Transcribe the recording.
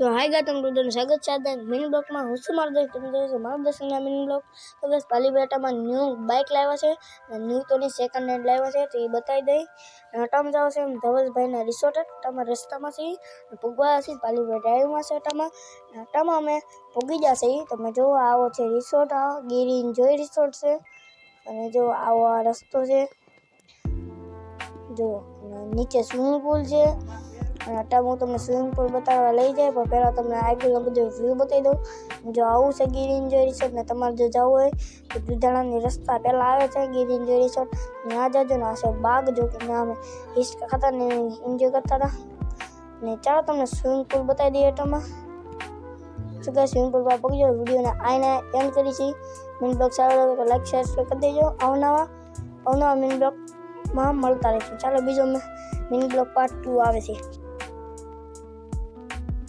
સો હાય ગાય તમે બધાનું સ્વાગત છે આજના મિની બ્લોકમાં. હું શું મારું દોસ્ત તમે જોયો છો મારું દોસ્તના મિની બ્લોક. તો બસ પાલીબેટામાં ન્યૂ બાઇક લાવ્યા છે, ન્યૂ તો નહીં સેકન્ડ હેન્ડ લાવ્યા છે, તો એ બતાવી દઈ. અટામાં જાવ છે ધવલભાઈના રિસોર્ટ અટામાં રસ્તામાં છે, પૂગવા છે પાલીબેટ ડ્રાઈવમાં છે અટામાં અમે પૂગી જશે. તમે જો આવો છે રિસોર્ટ, આ ગીરી એન્જોય રિસોર્ટ છે. અને જો આવો આ રસ્તો છે, જો નીચે સ્વિમિંગ પુલ છે. અને અત્યારે હું તમને સ્વિમિંગ પુલ બતાવવા લઈ જાય, પણ પહેલાં તમને આગળનો બધો વ્યૂ બતાવી દઉં. જો આવું છે ગીર એન્જોય રિસોર્ટ, ને તમારે જો જવું હોય તો દુધાણાની રસ્તા પહેલાં આવે છે ગીર એન્જોય રિસોર્ટ, ત્યાં જજો ને. આ છે બાગ, જો કે ત્યાં અમે હિસ્કા ખાતા ને એન્જોય કરતા હતા. ને ચાલો તમને સ્વિમિંગ પુલ બતાવી દઈએ. એટામાં શું કહે સ્વિમિંગ પુલ પર પગજો. વિડીયોને આઈને એન્ડ કરી છે. મિની બ્લોગ સારો લાગે તો લાઈક શેર કરી દેજો. અવનવા મિની બ્લોગમાં મળતા રહીશું. ચાલો બીજો મિની બ્લોગ પાર્ટ 2 આવે છે.